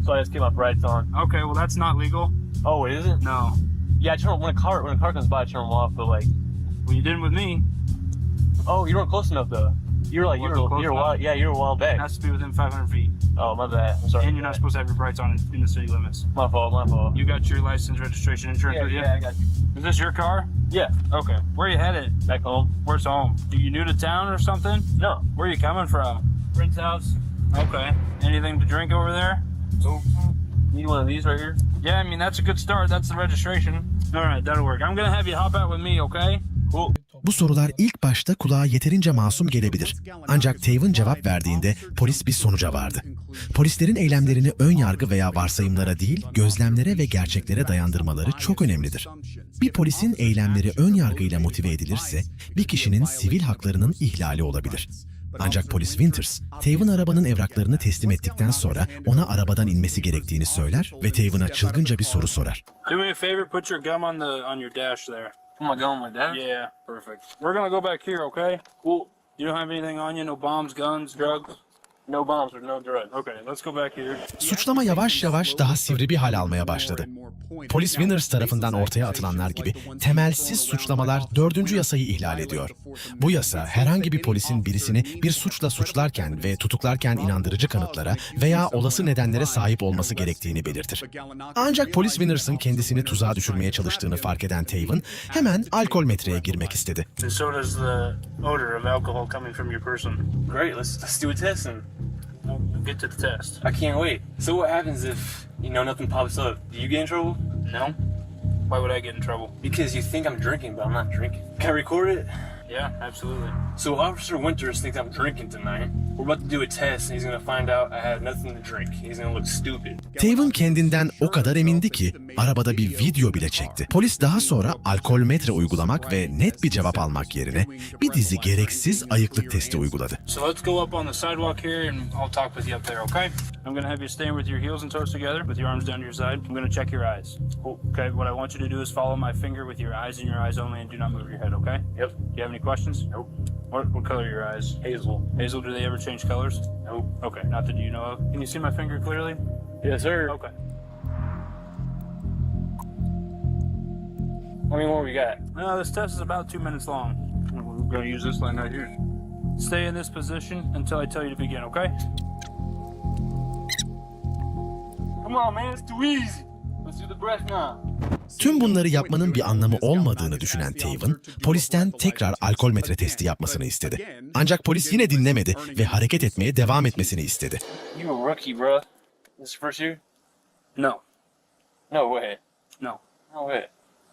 so I just keep my brights on. Okay, well that's not legal. Oh, it isn't? No. Yeah, I turn when a car comes by, I turn them off. But like, Well, you didn't with me. oh, you weren't close enough though. You were a while. Yeah, you were a while back. It has to be within 500 feet. Oh, my bad. I'm sorry. And you're not supposed to have your brights on in the city limits. My fault. My fault. You got your license, registration, insurance with you? Yeah, I got you. Is this your car? Yeah. Okay. Where are you headed? Back home. Where's home? Are you new to town or something? No. Where are you coming from? Friend's house. Okay. Anything to drink over there? Oh, need one of these right here? Yeah, I mean, that's a good start. That's the registration. All right, that'll work. I'm gonna have you hop out with me, okay? Cool. Bu sorular ilk başta kulağa yeterince masum gelebilir. Ancak Taven cevap verdiğinde polis bir sonuca vardı. Polislerin eylemlerini ön yargı veya varsayımlara değil, gözlemlere ve gerçeklere dayandırmaları çok önemlidir. Bir polisin eylemleri ön yargıyla motive edilirse, bir kişinin sivil haklarının ihlali olabilir. Ancak polis Winters, Taven arabanın evraklarını teslim ettikten sonra ona arabadan inmesi gerektiğini söyler ve Taven'a çılgınca bir soru sorar. Do me a favor, put your gum on your dash there. Put my gun on my dash? Yeah, perfect. We're gonna go back here, okay? Cool. You don't have anything on you? No bombs, guns, drugs? No bombs or no drugs. Okay, let's go back here. Suçlama yavaş yavaş daha sivri bir hal almaya başladı. Polis Winters tarafından ortaya atılanlar gibi temelsiz suçlamalar 4. yasayı ihlal ediyor. Bu yasa herhangi bir polisin birisini bir suçla suçlarken ve tutuklarken inandırıcı kanıtlara veya olası nedenlere sahip olması gerektiğini belirtir. Ancak polis Winters'ın kendisini tuzağa düşürmeye çalıştığını fark eden Taven hemen alkol metreye girmek istedi. And so does the odor of alcohol coming from your person. Great. Let's do a test and Get to the test. I can't wait. So what happens if, nothing pops up? Do you get in trouble? No. Why would I get in trouble? Because you think I'm drinking, but I'm not drinking. Can I record it? Yeah, absolutely. So Officer Winters thinks I'm drinking tonight. We're about to do a test and he's gonna find out I had nothing to drink. He's gonna look stupid. Taven kendinden o kadar emindi ki arabada bir video bile çekti. Polis daha sonra alkol metre uygulamak ve net bir cevap almak yerine bir dizi gereksiz ayıklık testi uyguladı. So let's go up on the sidewalk here and I'll talk with you up there, okay? I'm gonna have you stand with your heels and toes together, with your arms down to your side. I'm gonna check your eyes. Okay, what I want you to do is follow my finger with your eyes and your eyes only and do not move your head, okay? Yep. Do you have any questions? Nope. What color are your eyes? Hazel. Hazel, do they ever change colors? Nope. Okay, not that you know of. Can you see my finger clearly? Yes, sir. Okay. How many more we got? This test is about 2 minutes long. We're gonna use this line right here. Stay in this position until I tell you to begin, okay? Come on, man, it's too easy. Let's do the breath now. Tüm bunları yapmanın bir anlamı olmadığını düşünen Taven, polisten tekrar alkol metre testi yapmasını istedi. Ancak polis yine dinlemedi ve hareket etmeye devam etmesini istedi. You a rookie, bro. This your first year? No. No way. No. No way.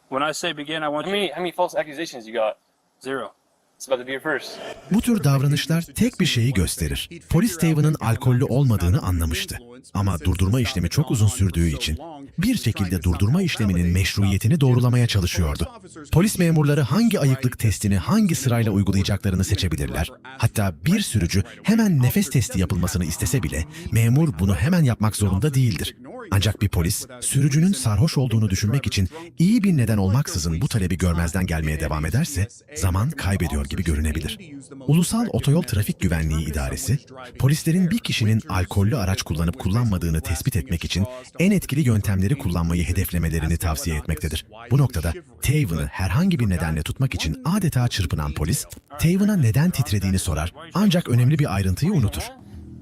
When I say begin, I want you... How many false accusations you got? 0. It's about to be your first. Bu tür davranışlar tek bir şeyi gösterir. Polis Taven'ın alkollü olmadığını anlamıştı. Ama durdurma işlemi çok uzun sürdüğü için bir şekilde durdurma işleminin meşruiyetini doğrulamaya çalışıyordu. Polis memurları hangi ayıklık testini hangi sırayla uygulayacaklarını seçebilirler. Hatta bir sürücü hemen nefes testi yapılmasını istese bile memur bunu hemen yapmak zorunda değildir. Ancak bir polis, sürücünün sarhoş olduğunu düşünmek için iyi bir neden olmaksızın bu talebi görmezden gelmeye devam ederse zaman kaybediyor gibi görünebilir. Ulusal Otoyol Trafik Güvenliği İdaresi, polislerin bir kişinin alkollü araç kullanıp kullanmadığını tespit etmek için en etkili yöntemleri kullanmayı hedeflemelerini tavsiye etmektedir. Bu noktada Taven'ı herhangi bir nedenle tutmak için adeta çırpınan polis, Taven'a neden titrediğini sorar ancak önemli bir ayrıntıyı unutur.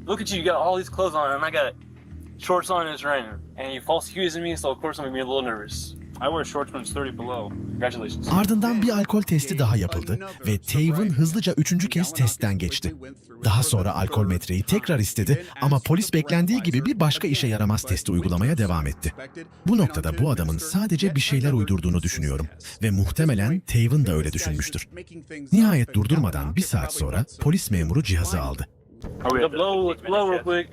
Look at you got all these clothes on and I got shorts on and it's raining. And you false accusing me, so of course I'm gonna be a little nervous. I wear shorts when it's 30 below. Congratulations. Ardından bir alkol testi daha yapıldı ve Taven hızlıca 3. kez testten geçti. Daha sonra alkol metreyi tekrar istedi ama polis beklendiği gibi bir başka işe yaramaz testi uygulamaya devam etti. Bu noktada bu adamın sadece bir şeyler uydurduğunu düşünüyorum ve muhtemelen Taven da öyle düşünmüştür. Nihayet durdurmadan 1 saat sonra polis memuru cihazı aldı. Let's blow real quick.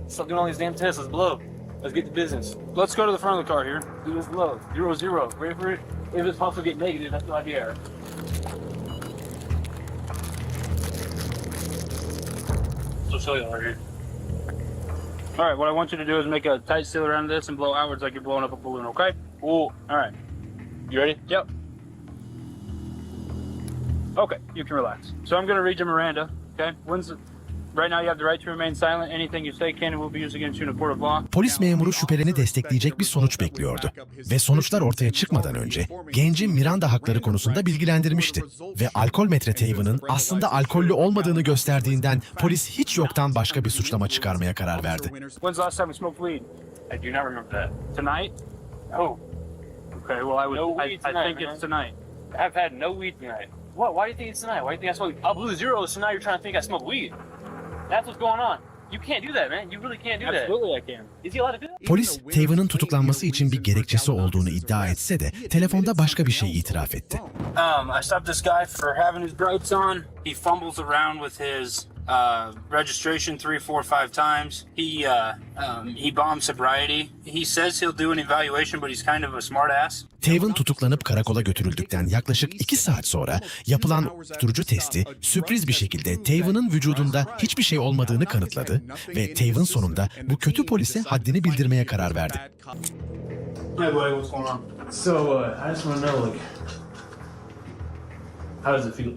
Stop doing all these damn tests. Let's blow. Let's get to business. Let's go to the front of the car here. Do this blow. 0-0. Ready for it? If it's possible to get negative, that's the idea. show you already. All right, what I want you to do is make a tight seal around this and blow outwards like you're blowing up a balloon, okay? Ooh, all right. You ready? Yep. Okay, you can relax. So I'm going to read you Miranda, okay? Right now you have the right to remain silent. Anything you say can and will be used against you in a court of law. Polis memuru şüpheleni destekleyecek bir sonuç bekliyordu. Ve sonuçlar ortaya çıkmadan önce genci Miranda hakları konusunda bilgilendirmişti. Ve alkol metre Taven'ın aslında alkollü olmadığını gösterdiğinden polis hiç yoktan başka bir suçlama çıkarmaya karar verdi. When's the last time we smoked weed? I do not remember that. Tonight? Oh. Okay, well I think it's tonight. I've had no weed tonight. What? Why do you think it's tonight? Why do you think I smoked? I blew zeros, so now you're trying to think I smoked weed. That's what's going on. You can't do that, man. You really can't do that. Absolutely I can. Is he allowed to do that? Polis, Taven'ın tutuklanması için bir gerekçesi olduğunu iddia etse de telefonda başka bir şey itiraf etti. I stopped this guy for having his brights on. He fumbles around with his registration 3, 4, 5 times. He bombs sobriety. He says he'll do an evaluation, but he's kind of a smart ass. Taven tutuklanıp karakola götürüldükten yaklaşık 2 saat sonra yapılan uyuşturucu testi sürpriz bir şekilde Taven'ın vücudunda hiçbir şey olmadığını kanıtladı ve Taven sonunda bu kötü polise haddini bildirmeye karar verdi. Hey buddy, what's going on? So, I just want to know, like, How does it feel?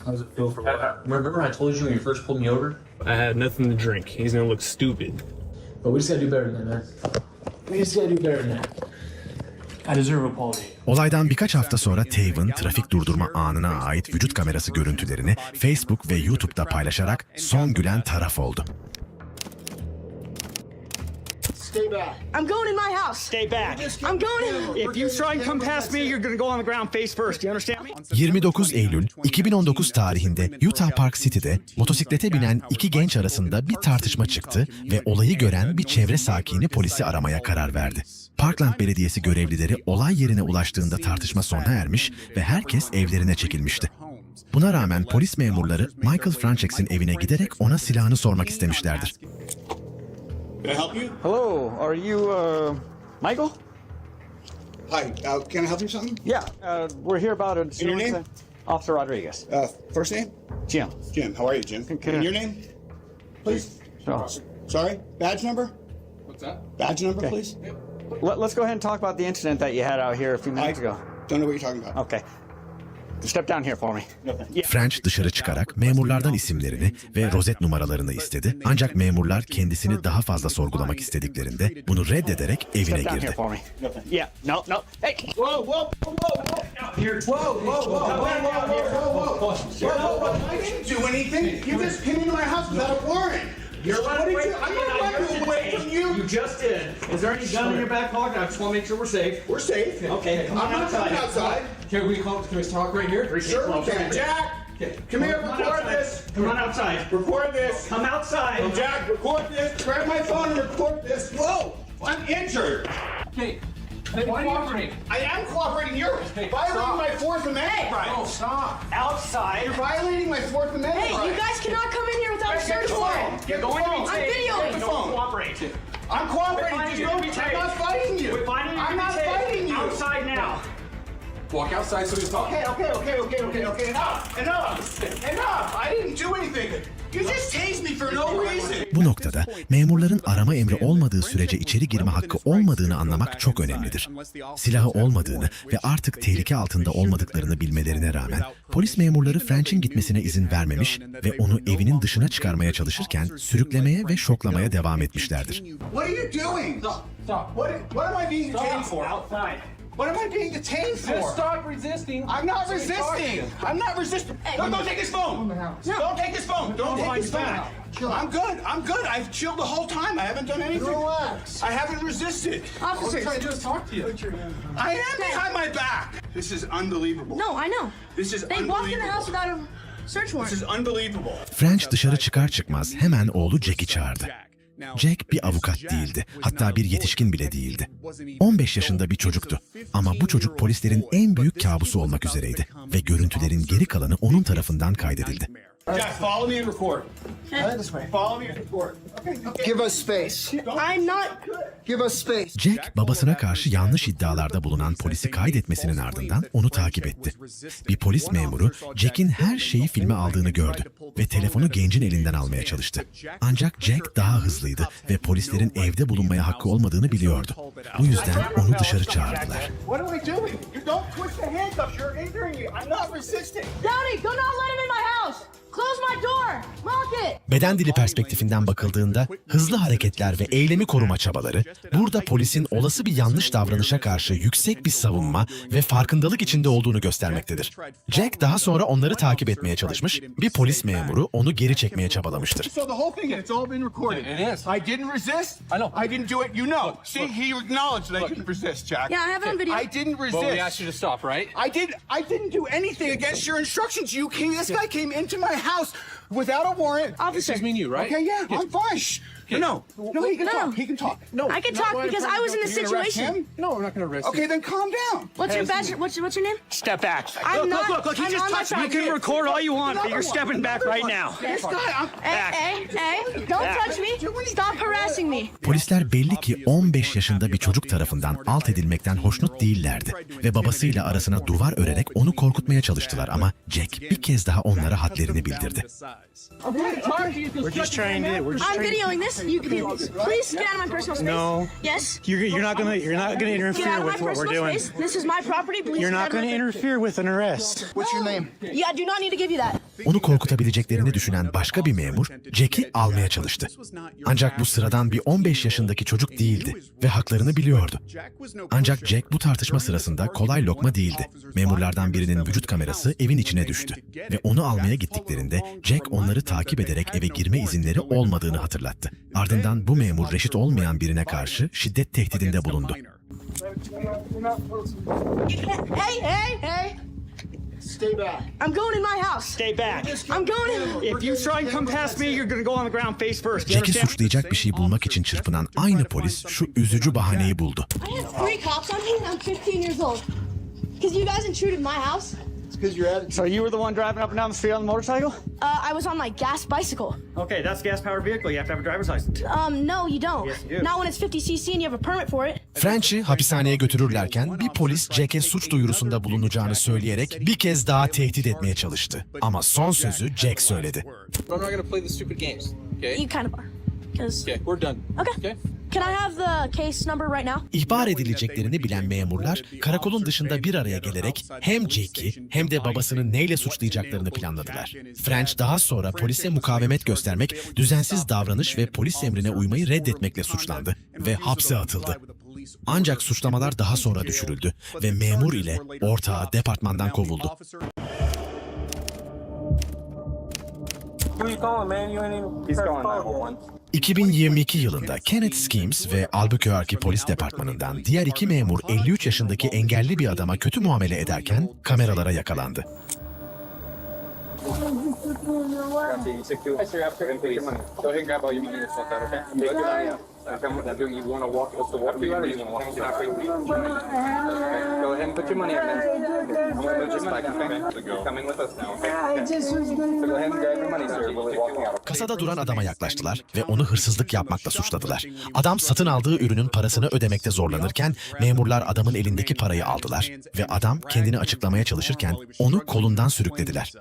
How does it feel for what? Remember I told you when you first pulled me over? I had nothing to drink. He's gonna look stupid. But we just gotta do better than that, man. We just gotta do better than that. I deserve a apology. Olaydan birkaç hafta sonra Taven, trafik durdurma anına ait vücut kamerası görüntülerini Facebook ve YouTube'da paylaşarak son gülen taraf oldu. Stay back. I'm going in my house. Stay back. I'm going in. If you try and come past me, you're gonna go on the ground face first. You understand me? 29 Eylül 2019 tarihinde Utah Park City'de motosiklete binen 2 genç arasında bir tartışma çıktı ve olayı gören bir çevre sakini polisi aramaya karar verdi. Parkland Belediyesi görevlileri olay yerine ulaştığında tartışma sona ermiş ve herkes evlerine çekilmişti. Buna rağmen polis memurları Michael Franchex'in evine giderek ona silahını sormak istemişlerdir. Can I help you? Hello, are you Michael? Hi, can I help you with something? Yeah, we're here about a... And your name? Officer Rodriguez. First name? Jim. Jim, how are you, Jim? And your name? Please? No. Sorry, badge number? What's that? Badge number, please? Let's go ahead and talk about the incident that you had out here a few minutes ago. Don't know what you're talking about. Okay. Step down here for me. French dışarı çıkarak memurlardan isimlerini ve rozet numaralarını istedi. Ancak memurlar kendisini daha fazla sorgulamak istediklerinde bunu reddederek evine girdi. Yeah, no. Hey! Whoa, whoa, whoa, whoa! Here. Whoa, whoa, whoa, whoa. I didn't do anything. You just came into my house without a warrant. You're running away. I'm not running away from you. You just did. Is there any gun in your back pocket? I just want to make sure we're safe. We're safe. Okay, I'm not coming outside. Can we talk right here? Sure we can. Jack, come here, record this. Come on outside. Record this. Come outside. Jack, record this. Grab my phone and record this. Whoa, I'm injured. Hey, Why are you, I am cooperating. You're violating my Fourth Amendment rights. No, stop. Outside. You're violating my Fourth Amendment rights. Hey, you guys cannot come in here without a search warrant. Get the phone. I'm videoing. Get the phone. Cooperate. I'm cooperating. I'm not fighting you. I'm not fighting you. Outside now. Walk outside so we talk. Okay. Enough. I didn't do anything. You just tased me for no reason. Bu noktada memurların arama emri olmadığı sürece içeri girme hakkı olmadığını anlamak çok önemlidir. Silahı olmadığını ve artık tehlike altında olmadıklarını bilmelerine rağmen polis memurları French'in gitmesine izin vermemiş ve onu evinin dışına çıkarmaya çalışırken sürüklemeye ve şoklamaya devam etmişlerdir. What are you doing? Stop. What am I being detained for? Outside. What am I being detained for? Just stop resisting. I'm not resisting. Don't take his phone. Don't take his phone. Don't take his phone. I'm good. I've chilled the whole time. I haven't done anything. Relax. I haven't resisted. All I'm trying to do is talk to you. I am behind my back. This is unbelievable. No, I know. This is They walked in the house unbelievable. without a search warrant. This is unbelievable. French dışarı çıkar çıkmaz hemen oğlu Jack'i çağırdı. Jack bir avukat değildi, hatta bir yetişkin bile değildi. 15 yaşında bir çocuktu ama bu çocuk polislerin en büyük kabusu olmak üzereydi ve görüntülerin geri kalanı onun tarafından kaydedildi. Jack, follow me and record. Okay. This way. Follow me and record. Okay. Give us space. I'm not. Give us space. Jack, babasına karşı yanlış iddialarda bulunan polisi kaydetmesinin ardından onu takip etti. Bir polis memuru Jack'in her şeyi filme aldığını gördü ve telefonu gencin elinden almaya çalıştı. Ancak Jack daha hızlıydı ve polislerin evde bulunmaya hakkı olmadığını biliyordu. Bu yüzden onu dışarı çağırdılar. What are we doing? You don't twist the handcuffs. You're injuring me. I'm not resisting. Daddy, do not let him in my house. Close my door. Lock it. Beden dili perspektifinden bakıldığında hızlı hareketler ve eylemi koruma çabaları burada polisin olası bir yanlış davranışa karşı yüksek bir savunma ve farkındalık içinde olduğunu göstermektedir. Jack daha sonra onları takip etmeye çalışmış, bir polis memuru onu geri çekmeye çabalamıştır. So the whole thing, it's all been recorded. It is. I didn't resist. I know. I didn't do it. You know. See, he acknowledged that I didn't resist, Jack. Yeah, I have it on video. I didn't resist. Well, we asked you to stop, right? I didn't do anything against your instructions. This guy came into my house without a warrant. Officer. This is me and you, right? Okay, yeah, I'm fine. Shh. No, he can talk. He can talk. No, I can talk because I was in the situation. No, we're not going to arrest him. Okay, then calm down. What's your badge? What's your name? Step back. I'm not. Look, he I'm just on my touched me. You side. can record all you want, but you're stepping back right now. This guy, Hey, don't touch me. Stop harassing me. Polisler belli ki 15 yaşında bir çocuk tarafından alt edilmekten hoşnut değillerdi ve babasıyla arasına duvar örerek onu korkutmaya çalıştılar ama Jack bir kez daha onlara hadlerini bildirdi. We're just trying to. I'm videoing this. You can do this. Please get out of my personal space. No. Yes. You're not gonna Get out interfere of my with what we're personal doing. space. This is my property. Please. You're get not out of gonna my- interfere with an arrest. what's your name? Yeah, I do not need to give you that. Onu korkutabileceklerini düşünen başka bir memur Jack'i almaya çalıştı. Ancak bu sıradan bir 15 yaşındaki çocuk değildi ve haklarını biliyordu. Ancak Jack bu tartışma sırasında kolay lokma değildi. Memurlardan birinin vücut kamerası evin içine düştü ve onu almaya gittiklerinde Jack onları takip ederek eve girme izinleri olmadığını hatırlattı. Ardından bu memur reşit olmayan birine karşı şiddet tehdidinde bulundu. Hey. Stay back. I'm going in my house. Stay back. I'm going in. If you try and come past me, you're gonna go on the ground face first. You Jack'i understand? suçlayacak bir şey bulmak için çırpınan aynı polis şu üzücü bahaneyi buldu. I have 3 cops on me and I'm 15 years old. Because you guys intruded my house. Because you're at it. So you were the one driving up and down the street on the motorcycle? I was on my gas bicycle. Okay, that's a gas-powered vehicle. You have to have a driver's license. No, you don't. Yes, you do. Not when it's 50 cc and you have a permit for it. French'i hapishaneye götürürlerken bir polis Jack'e suç duyurusunda bulunacağını söyleyerek bir kez daha tehdit etmeye çalıştı. Ama son sözü Jack söyledi. I'm not gonna play the stupid games. Okay? You kind of are. Because. Okay, we're done. Okay. Can I have the case number right now? İhbar edileceklerini bilen memurlar karakolun dışında bir araya gelerek hem Jack'i hem de babasını neyle suçlayacaklarını planladılar. French daha sonra polise mukavemet göstermek, düzensiz davranış ve polis emrine uymayı reddetmekle suçlandı ve hapse atıldı. Ancak suçlamalar daha sonra düşürüldü ve memur ile ortağı departmandan kovuldu. 2022 yılında Kenneth Schemes ve Albuquerque Polis Departmanı'ndan diğer 2 memur 53 yaşındaki engelli bir adama kötü muamele ederken kameralara yakalandı. Kasada duran adama yaklaştılar ve onu hırsızlık yapmakla suçladılar. Adam satın aldığı ürünün parasını ödemekte zorlanırken memurlar adamın elindeki parayı aldılar ve adam kendini açıklamaya çalışırken onu kolundan sürüklediler.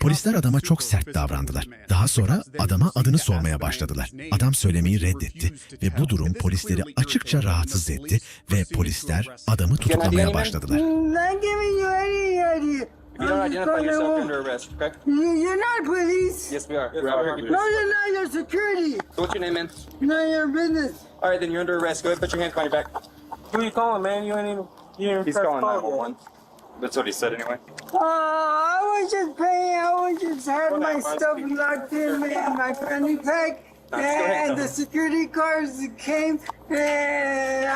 Polisler adama çok sert davrandılar. Daha sonra adama adını sormaya başladılar. Adam söylemeyi reddetti ve bu durum polisleri açıkça rahatsız etti ve polisler adamı tutuklamaya başladılar. You don't identify yourself, you're under arrest, okay? You're not police. Yes, we are. We're out here. No, you're not. You're security. So what's your name, man? None of your business. All right, then you're under arrest. Go ahead, put your hands behind your back. Who are you calling, man? You ain't even. He's calling 911. That's what he said anyway. I was just paying. I was just had my stuff locked in my fanny pack. And the security cars came, and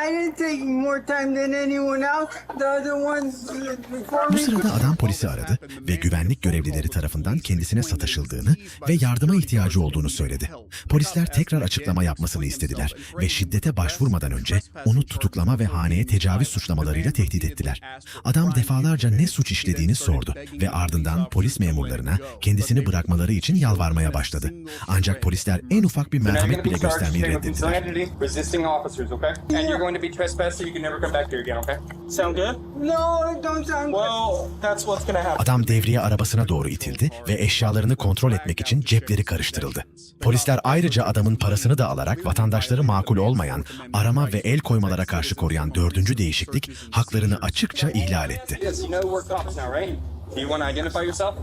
I didn't take more time than anyone else. The other ones before me. Bu sırada adam polisi aradı ve güvenlik görevlileri tarafından kendisine sataşıldığını ve yardıma ihtiyacı olduğunu söyledi. Polisler tekrar açıklama yapmasını istediler ve şiddete başvurmadan önce onu tutuklama ve haneye tecavüz suçlamalarıyla tehdit ettiler. Adam defalarca ne suç işlediğini sordu ve ardından polis memurlarına kendisini bırakmaları için yalvarmaya başladı. Ancak polisler en ufak bir merhamet bile göstermeyi reddettiler. officers, okay? And you're going to be trespassed, so you can never come back here again, okay? Sound good? No, it don't sound good. Well, that's what's gonna happen. Adam devriye arabasına doğru itildi ve eşyalarını kontrol etmek için cepleri karıştırıldı. Polisler ayrıca adamın parasını da alarak vatandaşları makul olmayan, arama ve el koymalara karşı koruyan 4. değişiklik haklarını açıkça ihlal etti. Yes, you know we're cops now, right? Do you want to identify yourself?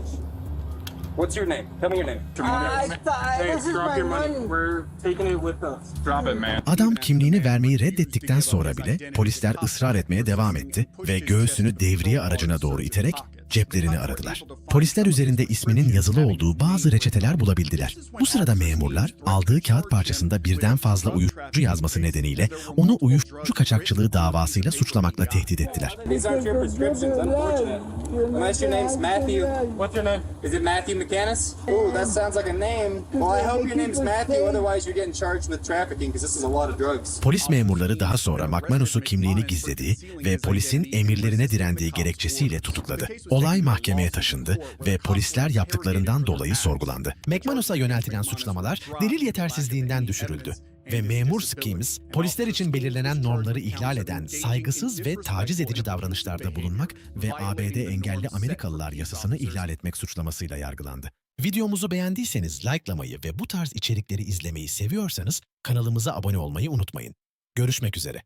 What's your name? Tell me your name. Hey, drop your money. We're taking it with us. Drop it, man. Adam kimliğini vermeyi reddettikten sonra bile polisler ısrar etmeye devam etti ve göğsünü devriye aracına doğru iterek ceplerini aradılar. Polisler üzerinde isminin yazılı olduğu bazı reçeteler bulabildiler. Bu sırada memurlar aldığı kağıt parçasında birden fazla uyuşturucu yazması nedeniyle onu uyuşturucu kaçakçılığı davasıyla suçlamakla tehdit ettiler. These aren't your prescriptions, unfortunate. Unless your name's Matthew. What's your name? Is it Matthew McCannis? Ooh, that sounds like a name. Well, I hope your name's Matthew, otherwise you're getting charged with trafficking because this is a lot of drugs. Polis memurları daha sonra McManus'u kimliğini gizlediği ve polisin emirlerine direndiği gerekçesiyle tutukladı. Olay mahkemeye taşındı ve polisler yaptıklarından dolayı sorgulandı. McManus'a yöneltilen suçlamalar delil yetersizliğinden düşürüldü ve memur Schemes, polisler için belirlenen normları ihlal eden saygısız ve taciz edici davranışlarda bulunmak ve ABD engelli Amerikalılar yasasını ihlal etmek suçlamasıyla yargılandı. Videomuzu beğendiyseniz likelamayı ve bu tarz içerikleri izlemeyi seviyorsanız kanalımıza abone olmayı unutmayın. Görüşmek üzere.